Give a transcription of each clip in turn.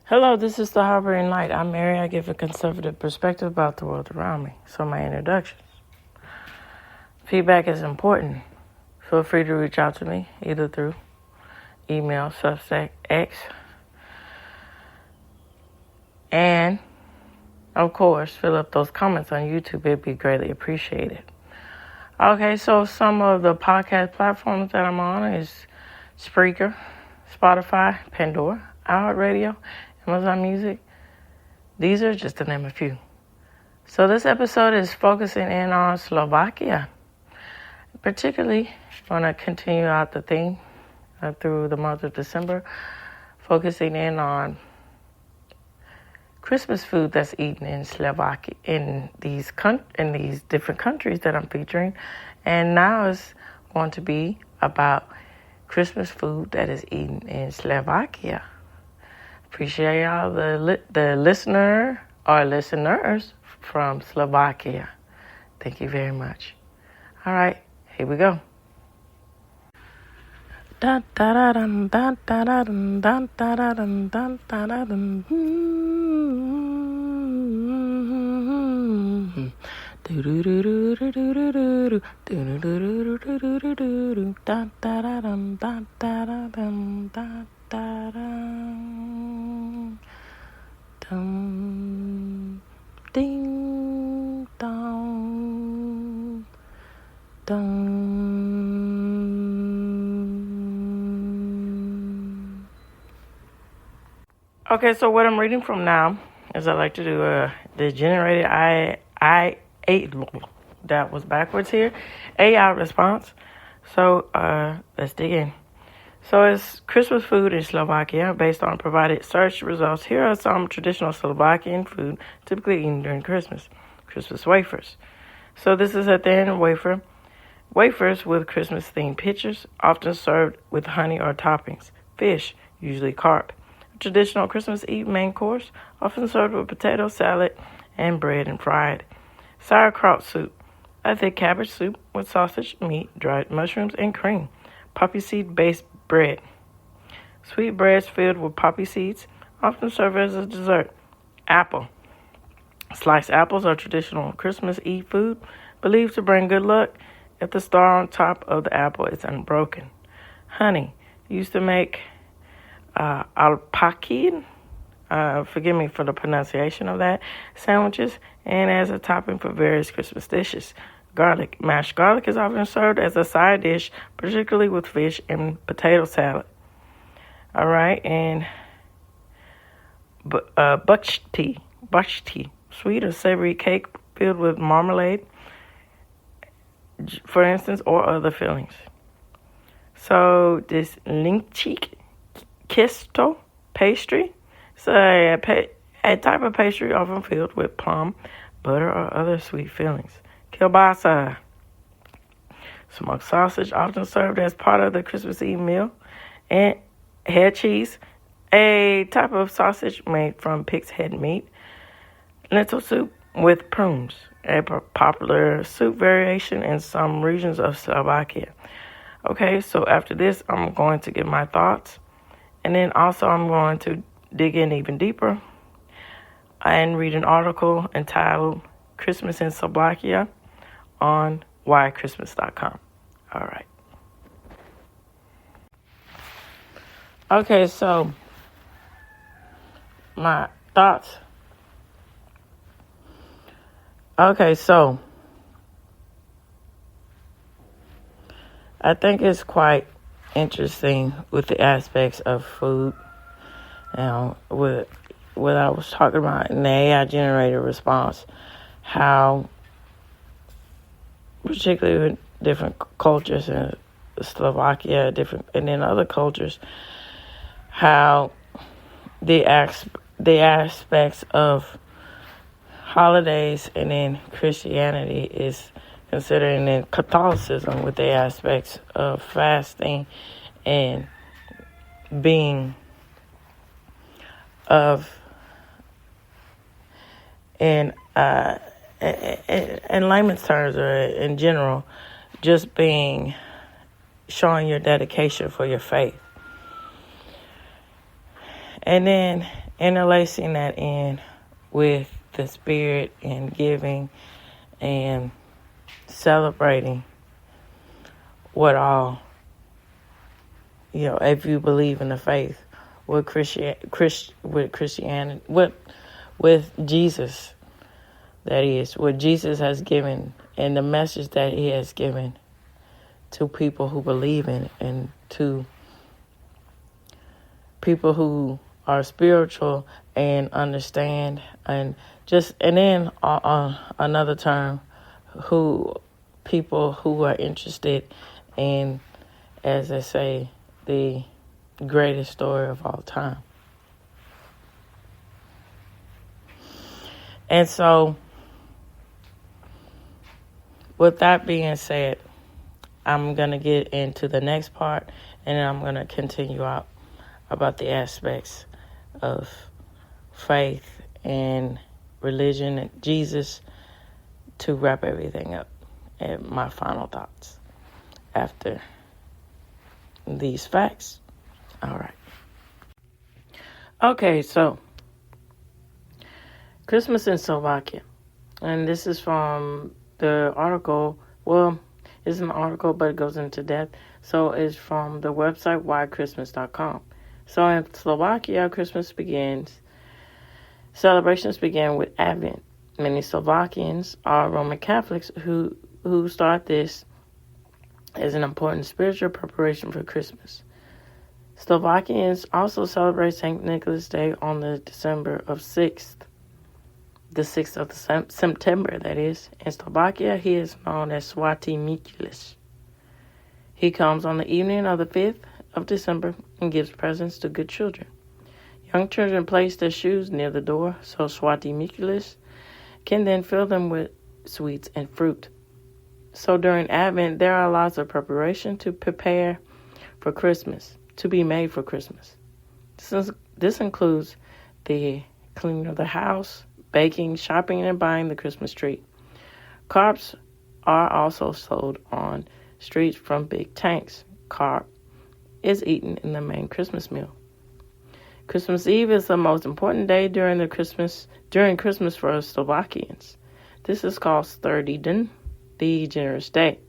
Hello, this is the Harboring Light. I'm Mary. I give a conservative perspective about the world around me. So my introductions. Feedback is important. Feel free to reach out to me either through email, Substack, X, and of course, fill up those comments on YouTube. It'd be greatly appreciated. Okay, so some of the podcast platforms that I'm on is Spreaker, Spotify, Pandora, iHeartRadio, Amazon Music. These are just to name a few. So this episode is focusing in on Slovakia. Particularly, want to continue out the theme through the month of December, focusing in on Christmas food that's eaten in Slovakia, in these different countries that I'm featuring. And now it's going to be about Christmas food that is eaten in Slovakia. Appreciate y'all, the listener or listeners from Slovakia. Thank you very much. All right, here we go. Da da da dum da da da dum da da da dum da da da dum. Do do do do do do do do do do do do do do da da da dum da da da dum da da dum dum ding dong dong. Okay, so what I'm reading from now is I like to do the generated that was backwards here, AI response. So let's dig in. So it's Christmas food in Slovakia based on provided search results. Here are some traditional Slovakian food typically eaten during Christmas. Christmas wafers. So this is a thin wafer. Wafers with Christmas-themed pictures, often served with honey or toppings. Fish, usually carp. A traditional Christmas Eve main course, often served with potato salad and bread and fried. Sauerkraut soup, a thick cabbage soup with sausage, meat, dried mushrooms, and cream. Poppy seed-based bread. Sweet breads filled with poppy seeds, often served as a dessert. Apple. Sliced apples are traditional Christmas Eve food, believed to bring good luck if the star on top of the apple is unbroken. Honey, used to make alpakin, forgive me for the pronunciation of that, sandwiches, and as a topping for various Christmas dishes. Garlic. Mashed garlic is often served as a side dish, particularly with fish and potato salad. All right, and bachti, sweet or savory cake filled with marmalade, for instance, or other fillings. So this linkchik kisto pastry, so a type of pastry often filled with plum, butter, or other sweet fillings. Kielbasa, smoked sausage, often served as part of the Christmas Eve meal. And head cheese, a type of sausage made from pig's head meat. Lentil soup with prunes, a popular soup variation in some regions of Slovakia. Okay, so after this, I'm going to give my thoughts. And then also I'm going to dig in even deeper and read an article entitled Christmas in Slovakia on whychristmas.com. All right. Okay, so my thoughts. Okay, so I think it's quite interesting with the aspects of food. With what I was talking about in the AI generated response, how particularly with different cultures in Slovakia, and then other cultures, how the aspects of holidays and then Christianity is considering in Catholicism with the aspects of fasting and being of in layman's terms or in general, just being showing your dedication for your faith. And then interlacing that in with the spirit and giving and celebrating what all, if you believe in the faith, with Christianity, with Jesus, that is, what Jesus has given and the message that he has given to people who believe in it and to people who are spiritual and understand, and then another term, people who are interested in, as I say, the greatest story of all time. And so, with that being said, I'm going to get into the next part, and then I'm going to continue out about the aspects of faith and religion and Jesus to wrap everything up, and my final thoughts after these facts. All right. Okay, so Christmas in Slovakia. And this is from the article. Well, it's an article, but it goes into depth. So it's from the website whychristmas.com. So in Slovakia, celebrations begin with Advent. Many Slovakians are Roman Catholics who start this as an important spiritual preparation for Christmas. Slovakians also celebrate St. Nicholas Day on the 6th of September, that is. In Slovakia, he is known as Svätý Mikuláš. He comes on the evening of the 5th of December and gives presents to good children. Young children place their shoes near the door, so Svätý Mikuláš can then fill them with sweets and fruit. So during Advent, there are lots of preparation to prepare for Christmas, to be made for Christmas. This includes the cleaning of the house, baking, shopping, and buying the Christmas tree. Carps are also sold on streets from big tanks. Carp is eaten in the main Christmas meal. Christmas Eve is the most important day during Christmas for Slovakians. This is called Sturdy-den, the generous day.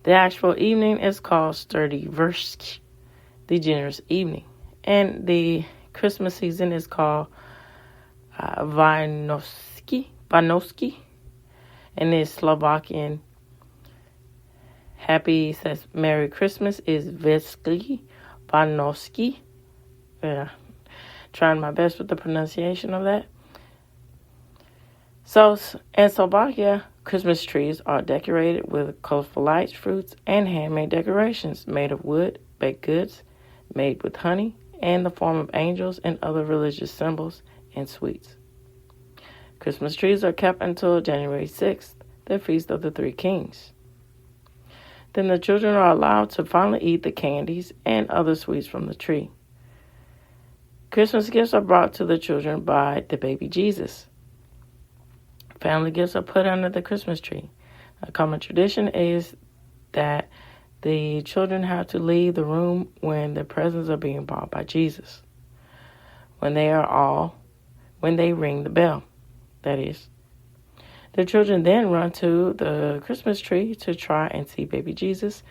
The actual evening is called Sturdy-versky, the generous evening. And the Christmas season is called Vánoski, and the Slovakian says Merry Christmas is Vesky Vánoski. Yeah, trying my best with the pronunciation of that. So, in Slovakia, Christmas trees are decorated with colorful lights, fruits, and handmade decorations made of wood, baked goods, made with honey, and the form of angels and other religious symbols and sweets. Christmas trees are kept until January 6th, the Feast of the Three Kings. Then the children are allowed to finally eat the candies and other sweets from the tree. Christmas gifts are brought to the children by the baby Jesus. Family gifts are put under the Christmas tree. A common tradition is that the children have to leave the room when the presents are being brought by Jesus. When they ring the bell, that is. The children then run to the Christmas tree to try and see baby Jesus,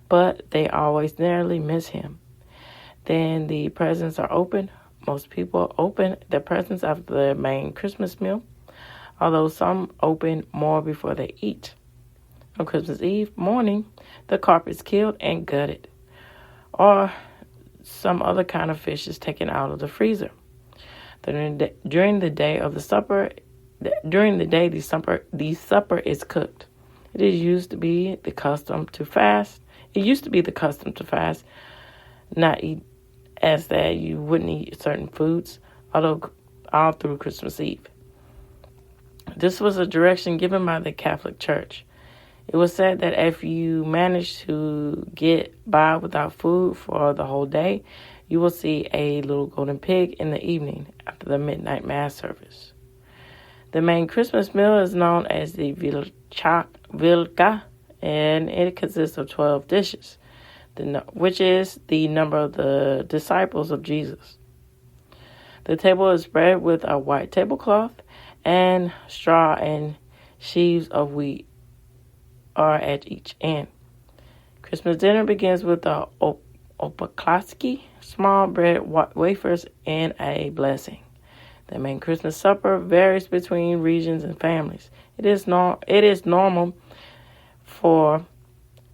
but they always narrowly miss him. Then the presents are opened. Most people open the presents after the main Christmas meal, although some open more before they eat. On Christmas Eve morning, the carp is killed and gutted, or some other kind of fish is taken out of the freezer. During the day, the supper is cooked. It used to be the custom to fast, not eat, as that you wouldn't eat certain foods, although all through Christmas Eve. This was a direction given by the Catholic Church. It was said that if you manage to get by without food for the whole day, you will see a little golden pig in the evening after the midnight mass service. The main Christmas meal is known as the Vilka, and it consists of 12 dishes. which is the number of the disciples of Jesus. The table is spread with a white tablecloth, and straw and sheaves of wheat are at each end. Christmas dinner begins with a opaklaski, small bread wafers, and a blessing. The main Christmas supper varies between regions and families. It is normal for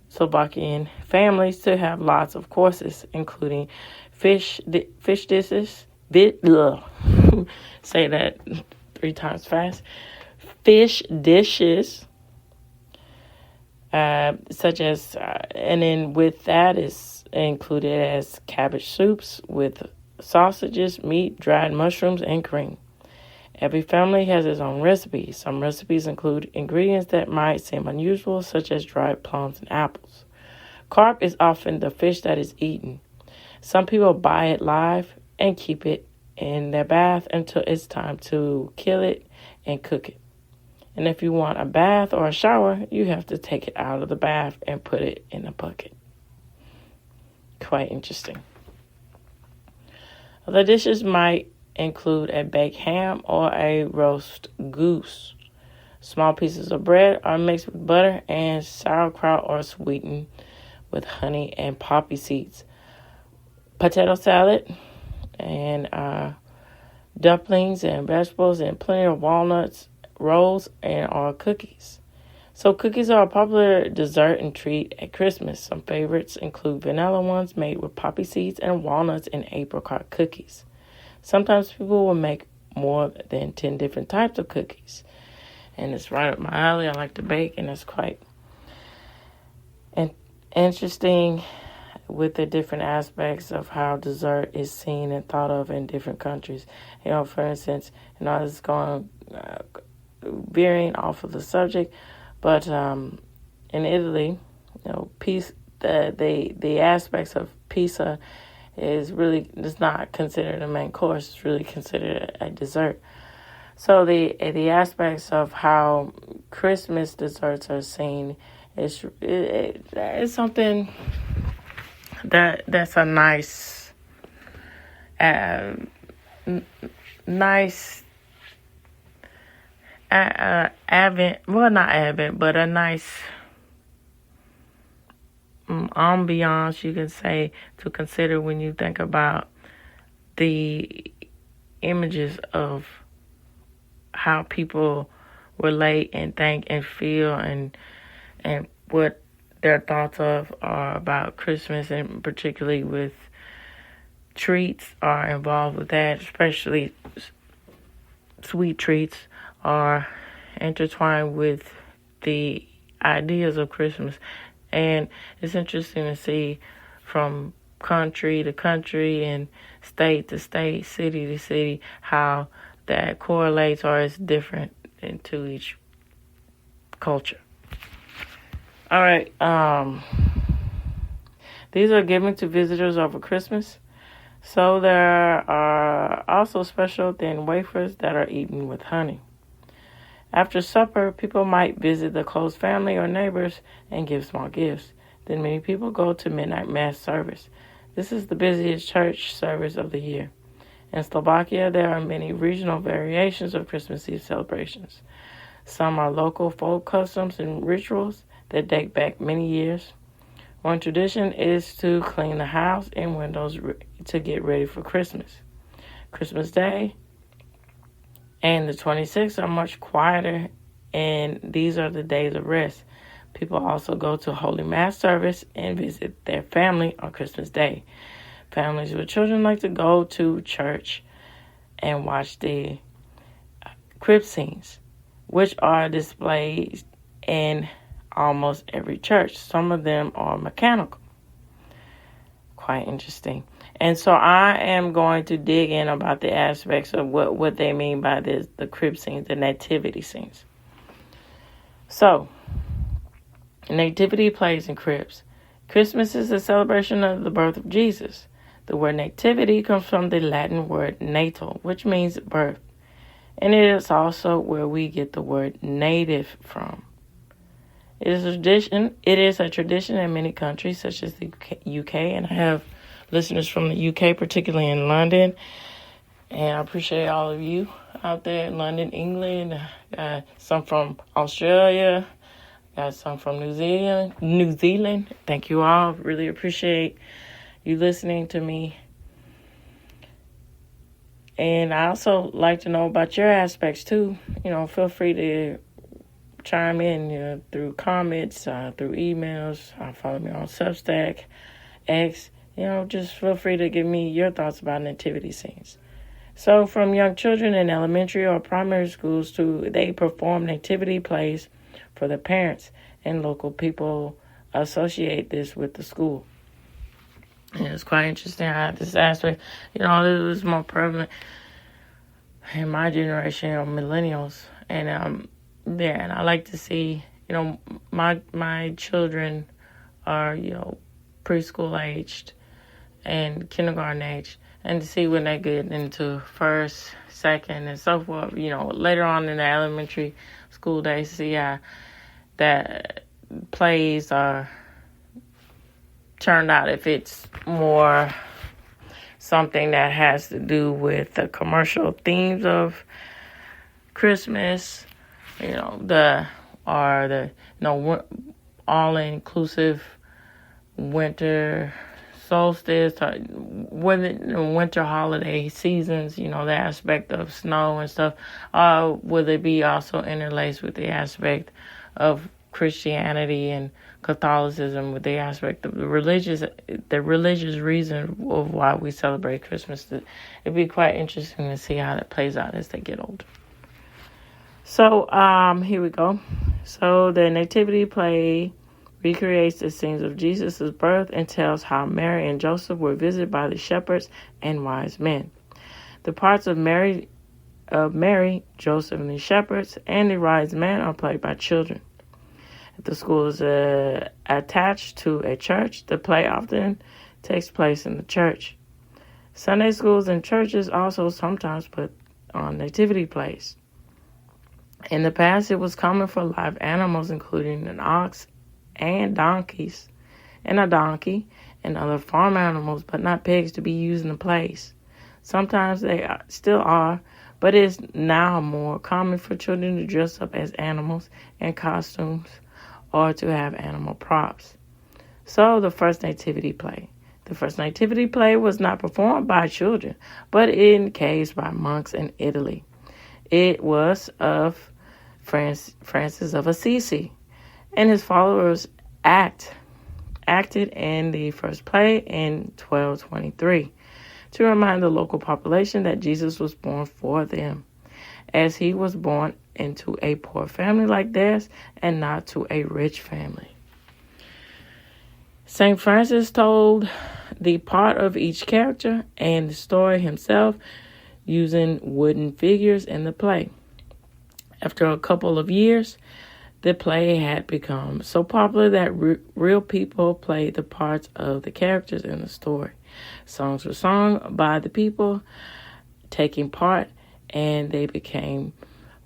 Slovakian families to have lots of courses, including fish dishes. Say that 3 times fast. Fish dishes, such as, and then with that is included as cabbage soups with sausages, meat, dried mushrooms, and cream. Every family has its own recipe. Some recipes include ingredients that might seem unusual, such as dried plums and apples. Carp is often the fish that is eaten. Some people buy it live and keep it in their bath until it's time to kill it and cook it. And if you want a bath or a shower, you have to take it out of the bath and put it in a bucket. Quite interesting. Other dishes might include a baked ham or a roast goose. Small pieces of bread are mixed with butter and sauerkraut or sweetened with honey and poppy seeds. Potato salad and dumplings and vegetables and plenty of walnuts, rolls, and or cookies. So cookies are a popular dessert and treat at Christmas. Some favorites include vanilla ones made with poppy seeds and walnuts and apricot cookies. Sometimes people will make more than 10 different types of cookies. And it's right up my alley. I like to bake, and it's quite interesting with the different aspects of how dessert is seen and thought of in different countries. For instance, it's going veering off of the subject, but in Italy, the aspects of pizza is not considered a main course. It's really considered a dessert. So the aspects of how Christmas desserts are seen is something that's a nice ambiance, you can say, to consider when you think about the images of how people relate and think and feel and what their thoughts are about Christmas, and particularly with treats are involved with that, especially sweet treats are intertwined with the ideas of Christmas. And it's interesting to see from country to country and state to state, city to city, how that correlates or is different into each culture. All right. These are given to visitors over Christmas. So there are also special thin wafers that are eaten with honey. After supper, people might visit the close family or neighbors and give small gifts. Then many people go to midnight mass service. This is the busiest church service of the year. In Slovakia, there are many regional variations of Christmas Eve celebrations. Some are local folk customs and rituals that date back many years. One tradition is to clean the house and windows to get ready for Christmas. Christmas Day and the 26th are much quieter, and these are the days of rest. People also go to Holy Mass service and visit their family on Christmas Day. Families with children like to go to church and watch the crib scenes, which are displayed in almost every church. Some of them are mechanical. Quite interesting. And so I am going to dig in about the aspects of what they mean by this, the crib scenes, the nativity scenes. So, nativity plays in cribs. Christmas is a celebration of the birth of Jesus. The word nativity comes from the Latin word natal, which means birth. And it is also where we get the word native from. It is a tradition. It is a tradition in many countries, such as the UK, and I have listeners from the UK, particularly in London. And I appreciate all of you out there in London, England. Some from Australia. Got some from New Zealand. Thank you all. Really appreciate you listening to me. And I also like to know about your aspects too. Feel free to chime in through comments, through emails. Follow me on Substack, X. Just feel free to give me your thoughts about nativity scenes. So from young children in elementary or primary schools they perform nativity plays for the parents, and local people associate this with the school. And it's quite interesting how this aspect, this was more prevalent in my generation of millennials. And and I like to see, my children are, preschool aged and kindergarten aged, and to see when they get into first, second, and so forth, later on in the elementary school days, see how that plays are turned out. If it's more something that has to do with the commercial themes of Christmas, the all-inclusive winter solstice, winter holiday seasons, the aspect of snow and stuff, will it be also interlaced with the aspect of Christianity and Catholicism, with the aspect of the religious reason of why we celebrate Christmas? It'd be quite interesting to see how that plays out as they get older. So, here we go. So the nativity play recreates the scenes of Jesus' birth and tells how Mary and Joseph were visited by the shepherds and wise men. The parts of Mary, Joseph, and the shepherds and the wise men are played by children. If the school is attached to a church, the play often takes place in the church. Sunday schools and churches also sometimes put on nativity plays. In the past, it was common for live animals, including an ox and donkeys, and a donkey, and other farm animals, but not pigs, to be used in the plays. Sometimes they still are, but it is now more common for children to dress up as animals in costumes or to have animal props. So the first nativity play. The first nativity play was not performed by children, but encased by monks in Italy. It was of Francis of Assisi, and his followers acted in the first play in 1223 to remind the local population that Jesus was born for them, as he was born into a poor family like theirs and not to a rich family. St. Francis told the part of each character and the story himself using wooden figures in the play. After a couple of years, the play had become so popular that real people played the parts of the characters in the story. Songs were sung by the people taking part, and they became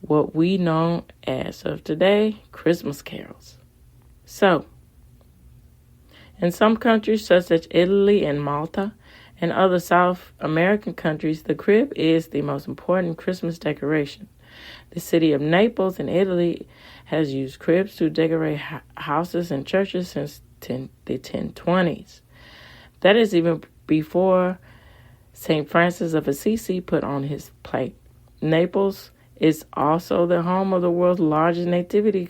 what we know as of today, Christmas carols. So, in some countries such as Italy and Malta and other South American countries, the crib is the most important Christmas decoration. The city of Naples in Italy has used cribs to decorate houses and churches since the 1020s. That is even before St. Francis of Assisi put on his plate. Naples is also the home of the world's largest nativity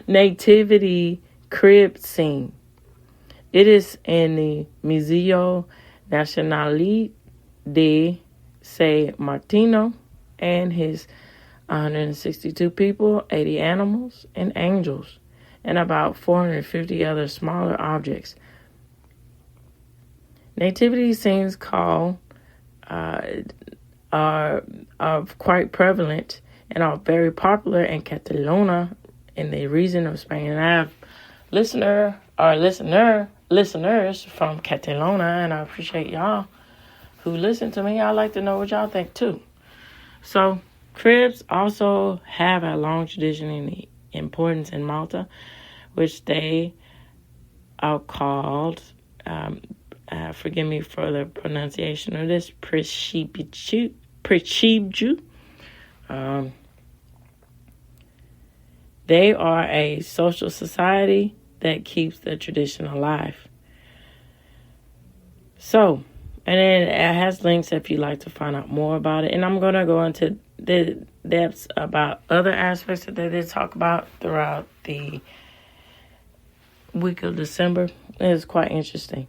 nativity crib scene. It is in the Museo Nazionale di San Martino, and his 162 people, 80 animals, and angels, and about 450 other smaller objects. Nativity scenes are quite prevalent and are very popular in Catalonia, in the region of Spain. And I have listeners from Catalonia, and I appreciate y'all who listen to me. I'd like to know what y'all think too. So cribs also have a long tradition importance in Malta, which they are called, forgive me for the pronunciation of this, Prishibju. They are a social society that keeps the tradition alive. So, and then it has links if you'd like to find out more about it. And I'm going to go into the depths about other aspects that they did talk about throughout the week of December. It's quite interesting.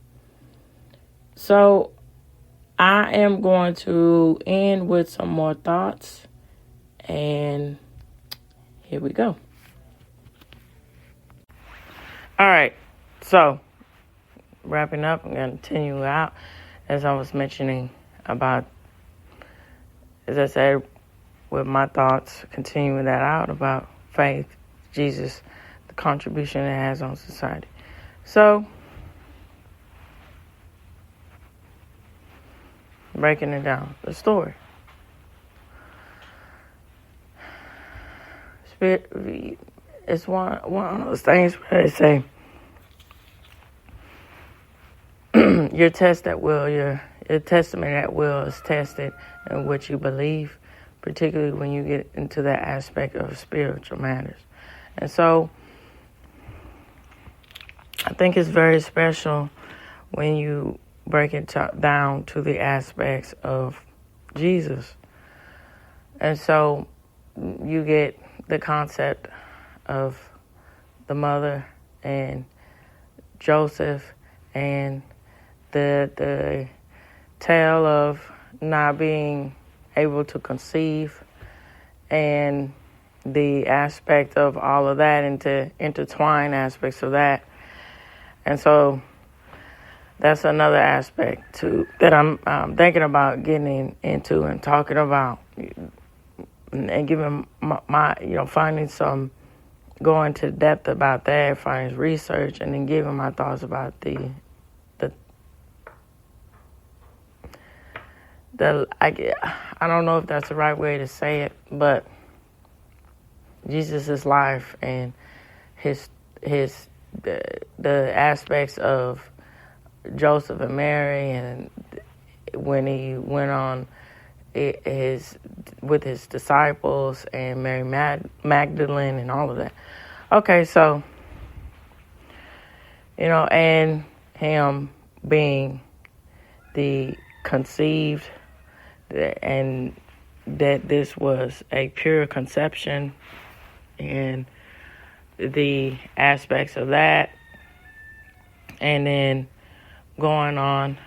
So, I am going to end with some more thoughts. And here we go. All right. So, wrapping up, I'm going to continue out. As I was mentioning about, as I said, with my thoughts, continuing that out about faith, Jesus, the contribution it has on society. So, breaking it down, the story. It's one of those things where they say, your test at will, your testimony at will is tested in what you believe, particularly when you get into that aspect of spiritual matters. And so I think it's very special when you break it down to the aspects of Jesus. And so you get the concept of the mother and Joseph and the tale of not being able to conceive and the aspect of all of that and to intertwine aspects of that. And so that's another aspect too that I'm thinking about getting into and talking about and giving my finding some, going to depth about that, finding research, and then giving my thoughts about I don't know if that's the right way to say it, but Jesus' life and the aspects of Joseph and Mary, and when he went on with his disciples and Mary Magdalene and all of that. Okay, so and him being the conceived, and that this was a pure conception and the aspects of that, and then going on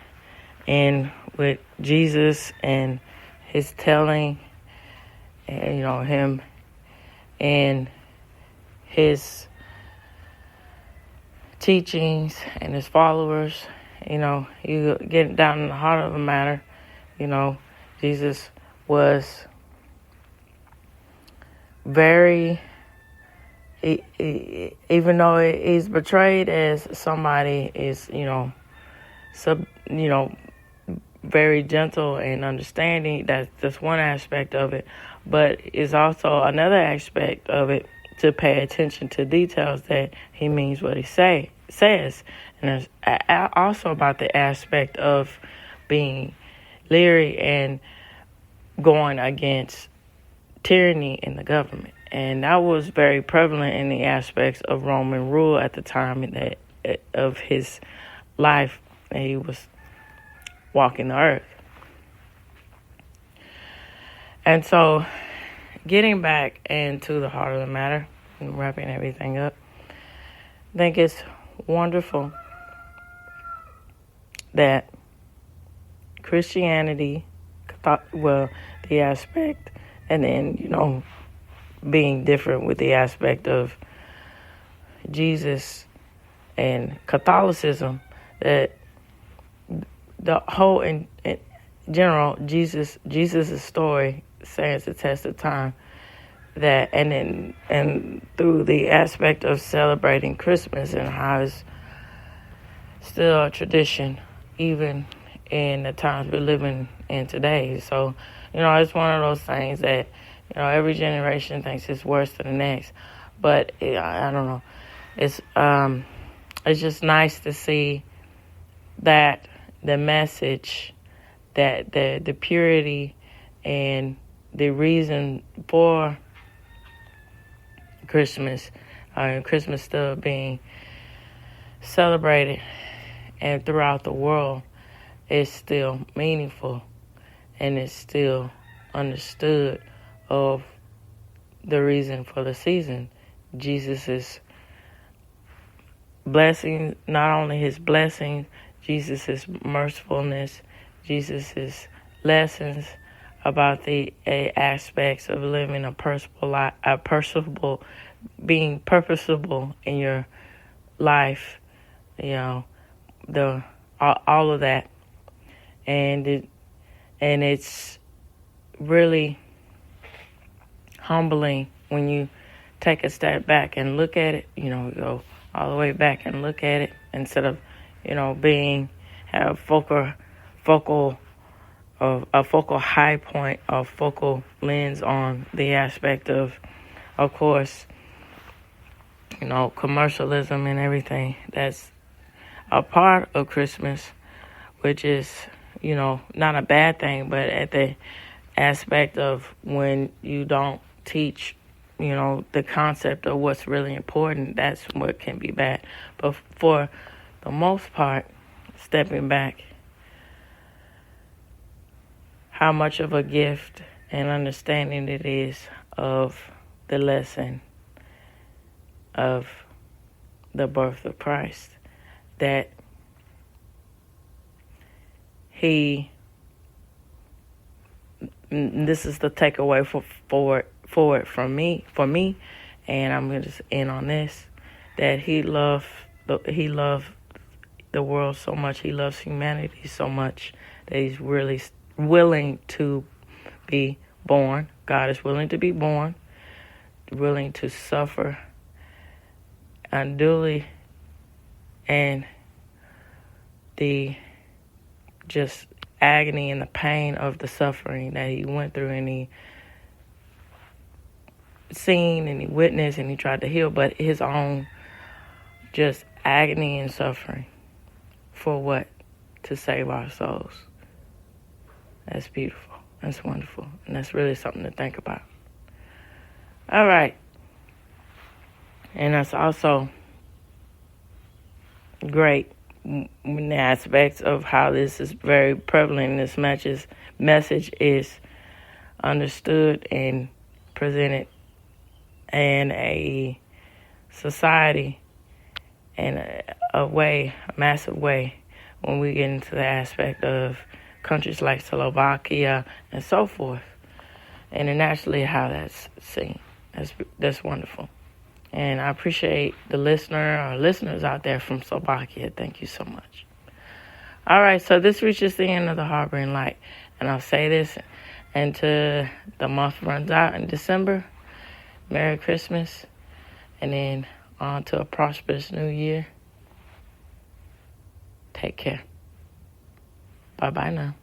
and with Jesus and his telling, and him and his teachings and his followers. You get down in the heart of the matter. Jesus was very, even though he's portrayed as somebody is, very gentle and understanding. That's just one aspect of it. But it's also another aspect of it to pay attention to details that he means what he says. And there's also about the aspect of being leery and going against tyranny in the government. And that was very prevalent in the aspects of Roman rule at the time of his life that he was walking the earth. And so, getting back into the heart of the matter and wrapping everything up, I think it's wonderful that Christianity, the aspect, and then, being different with the aspect of Jesus and Catholicism, that the whole, in general, Jesus' story stands the test of time. That and through the aspect of celebrating Christmas and how it's still a tradition, even in the times we're living in today. So, it's one of those things that, every generation thinks it's worse than the next. But I don't know. It's just nice to see that the message, that the purity and the reason for Christmas, Christmas still being celebrated and throughout the world, is still meaningful and it's still understood of the reason for the season. Jesus' blessing, not only his blessings, Jesus' mercifulness, Jesus' lessons about the aspects of living a purposeful, being purposeful in your life, all of that, and it's really humbling when you take a step back and look at it. Go all the way back and look at it instead of, have a focal high point, a focal lens on the aspect of course, commercialism and everything that's a part of Christmas, which is, not a bad thing, but at the aspect of when you don't teach, the concept of what's really important, that's what can be bad. But for the most part, stepping back, how much of a gift and understanding it is of the lesson of the birth of Christ, that this is the takeaway for me, and I'm going to just end on this, that he loved the world so much, he loves humanity so much, that he's really willing to be born. God is willing to be born, willing to suffer unduly, and the just agony and the pain of the suffering that he went through, and he seen and he witnessed and he tried to heal, but his own just agony and suffering for what? To save our souls. That's beautiful. That's wonderful. And that's really something to think about. All right. And that's also great in the aspects of how this is very prevalent. This message is understood and presented in a society in a massive way, when we get into the aspect of countries like Slovakia and so forth, internationally, how that's seen. That's wonderful. And I appreciate the listeners out there from Slovakia. Thank you so much. All right, so this reaches the end of the Harboring Light. And I'll say this until the month runs out in December. Merry Christmas. And then on to a prosperous new year. Take care. Bye-bye now.